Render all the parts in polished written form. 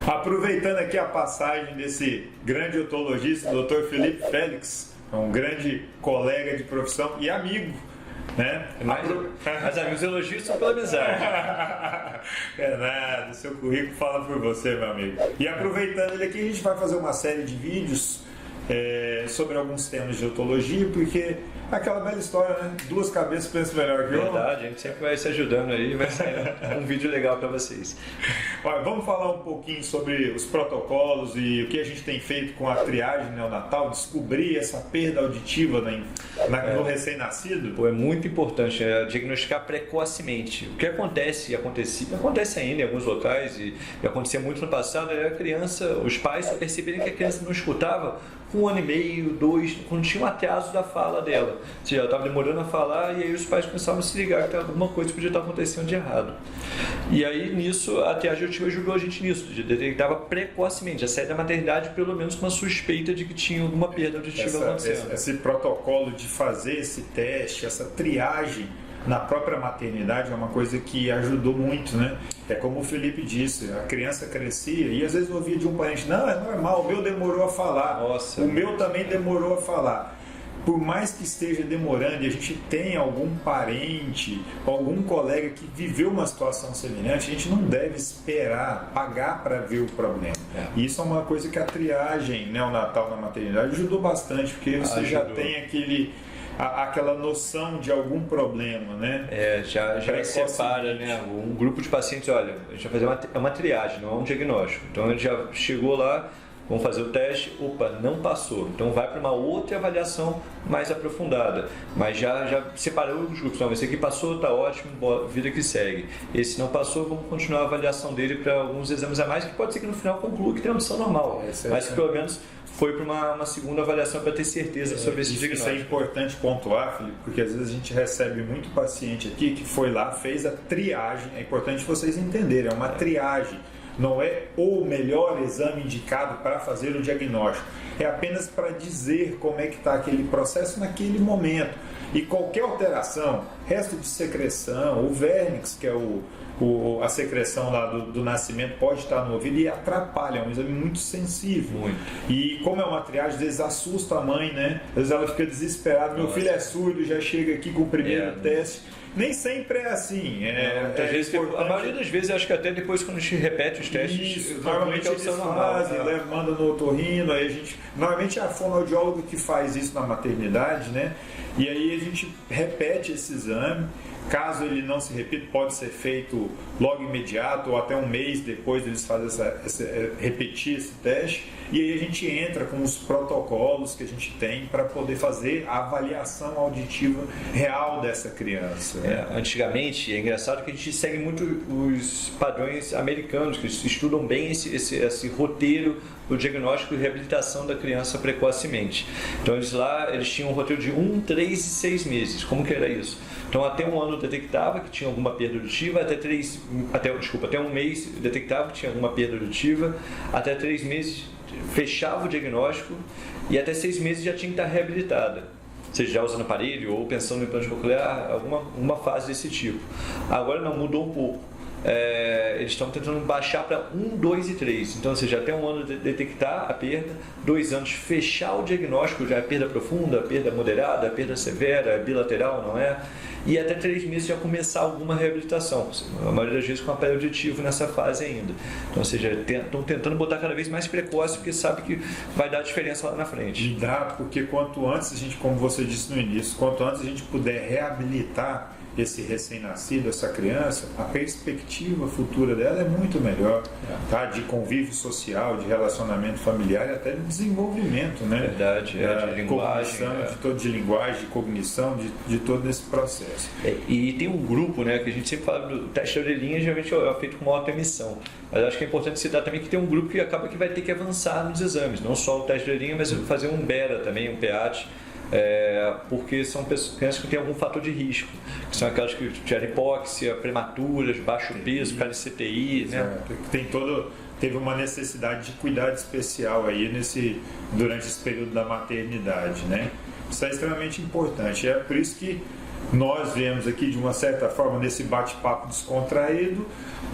Aproveitando aqui a passagem desse grande otologista, Dr. Felipe Félix, um grande colega de profissão e amigo, né? Mas amigos elogios são pela amizade. É nada, seu currículo fala por você, meu amigo. E aproveitando ele aqui, a gente vai fazer uma série de vídeos sobre alguns temas de otologia, porque aquela bela história, né? Duas cabeças pensam melhor que uma. Verdade, a gente sempre vai se ajudando aí, vai sair um vídeo legal para vocês. Olha, vamos falar um pouquinho sobre os protocolos e o que a gente tem feito com a triagem neonatal, descobrir essa perda auditiva no recém-nascido? Pô, é muito importante diagnosticar precocemente. O que acontece ainda em alguns locais e acontecia muito no passado, era a criança, os pais só perceberem que a criança não escutava com 1 ano e meio, 2, quando tinha um atraso da fala dela. Ou seja, ela estava demorando a falar e aí os pais começavam a se ligar que alguma coisa podia estar acontecendo de errado. E aí nisso, a triagem auditiva ajudou a gente nisso, detectava precocemente, a sair da maternidade pelo menos com uma suspeita de que tinha alguma perda auditiva acontecendo. Esse protocolo de fazer esse teste, essa triagem na própria maternidade é uma coisa que ajudou muito, né? É como o Felipe disse, a criança crescia e às vezes eu ouvia de um parente, não, é normal, o meu demorou a falar, Nossa, o meu também demorou a falar. Por mais que esteja demorando e a gente tenha algum parente, algum colega que viveu uma situação semelhante, a gente não deve esperar, pagar para ver o problema. E isso é uma coisa que a triagem neonatal na maternidade ajudou bastante, porque você já tem aquela noção de algum problema, né? Já separa, né? Um grupo de pacientes, olha, a gente vai fazer uma triagem, não é um diagnóstico. Então a gente já chegou lá, vamos fazer o teste, opa, não passou. Então vai para uma outra avaliação mais aprofundada. Mas já separou os grupos. Não, esse aqui passou, está ótimo, vida que segue. Esse não passou, vamos continuar a avaliação dele para alguns exames a mais, que pode ser que no final conclua que tem audição normal. Mas que pelo menos foi para uma segunda avaliação para ter certeza sobre esse diagnóstico. Isso é importante pontuar, Felipe, porque às vezes a gente recebe muito paciente aqui que foi lá, fez a triagem. É importante vocês entenderem, é uma triagem. Não é o melhor exame indicado para fazer o diagnóstico. É apenas para dizer como é que está aquele processo naquele momento. E qualquer alteração, resto de secreção, o vernix, que é a secreção lá do nascimento, pode estar no ouvido e atrapalha, é um exame muito sensível. Muito. E como é uma triagem, às vezes assusta a mãe, né? Às vezes ela fica desesperada, meu filho é surdo, já chega aqui com o primeiro teste. Nem sempre é assim. A maioria das vezes, acho que até depois, quando a gente repete os testes, normalmente eles fazem, manda no otorrino, aí a gente. Normalmente é a fonoaudióloga que faz isso na maternidade, né? E aí a gente repete esse exame. Caso ele não se repita, pode ser feito logo imediato ou até um mês depois eles fazem repetir esse teste. E aí a gente entra com os protocolos que a gente tem para poder fazer a avaliação auditiva real dessa criança. Antigamente, é engraçado que a gente segue muito os padrões americanos, que estudam bem esse roteiro do diagnóstico e reabilitação da criança precocemente. Então eles tinham um roteiro de 1, 3 e 6 meses. Como que era isso? Então até 1 ano detectava que tinha alguma perda auditiva, até 1 mês detectava que tinha alguma perda auditiva, até 3 meses fechava o diagnóstico e até 6 meses já tinha que estar reabilitada. Seja já usando aparelho ou pensando no implante coclear, uma fase desse tipo. Agora não, mudou um pouco. Eles estão tentando baixar para 1, 2 e 3. Então, você já tem 1 ano de detectar a perda, 2 anos fechar o diagnóstico, já é perda profunda, perda moderada, perda severa, bilateral, não é? E até 3 meses já começar alguma reabilitação. A maioria das vezes com aparelho auditivo nessa fase ainda. Então, ou seja, estão tentando botar cada vez mais precoce, porque sabe que vai dar diferença lá na frente. E dá, porque quanto antes a gente, como você disse no início, quanto antes a gente puder reabilitar esse recém-nascido, essa criança, a perspectiva futura dela é muito melhor, tá? De convívio social, de relacionamento familiar e até de desenvolvimento, né? Verdade, de linguagem. De linguagem, de cognição, de todo esse processo. E tem um grupo, né, que a gente sempre fala do teste de orelhinha, geralmente é feito com uma autoemissão. Mas acho que é importante citar também que tem um grupo que acaba que vai ter que avançar nos exames, não só o teste de orelhinha, mas fazer um BERA também, um PEAT, porque são crianças que têm algum fator de risco, que são aquelas que tiveram hipóxia, prematuras, baixo peso, cara de CTI, né? Teve uma necessidade de cuidado especial aí durante esse período da maternidade, né? Isso é extremamente importante. É por isso que nós viemos aqui de uma certa forma nesse bate-papo descontraído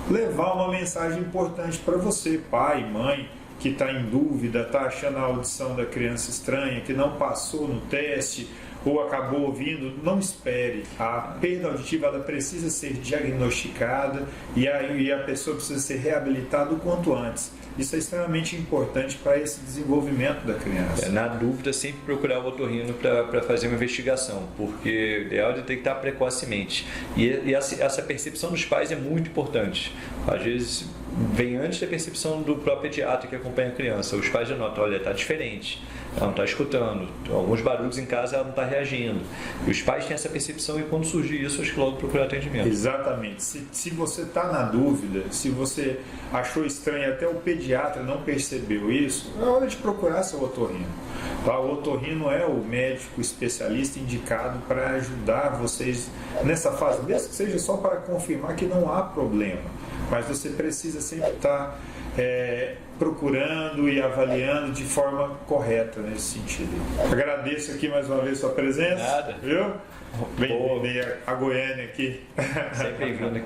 levar uma mensagem importante para você, pai, mãe, que está em dúvida, está achando a audição da criança estranha, que não passou no teste ou acabou ouvindo. Não espere. A perda auditiva ela precisa ser diagnosticada e a pessoa precisa ser reabilitada o quanto antes. Isso é extremamente importante para esse desenvolvimento da criança. Na dúvida, sempre procurar o otorrino para fazer uma investigação, porque o ideal é detectar precocemente. E essa percepção dos pais é muito importante. Às vezes, vem antes da percepção do próprio pediatra que acompanha a criança. Os pais já notam, olha, está diferente, ela não está escutando, alguns barulhos em casa ela não está reagindo. E os pais têm essa percepção e quando surgir isso, acho que logo procurar atendimento. Exatamente. Se você está na dúvida, se você achou estranho, até o pediatra não percebeu isso, é hora de procurar seu otorrino. Tá? O otorrino é o médico especialista indicado para ajudar vocês nessa fase, mesmo que seja só para confirmar que não há problema. Mas você precisa sempre estar procurando e avaliando de forma correta nesse sentido. Agradeço aqui mais uma vez sua presença. Nada. Viu? Bem-vindo a Goiânia aqui. Sempre bem-vindo.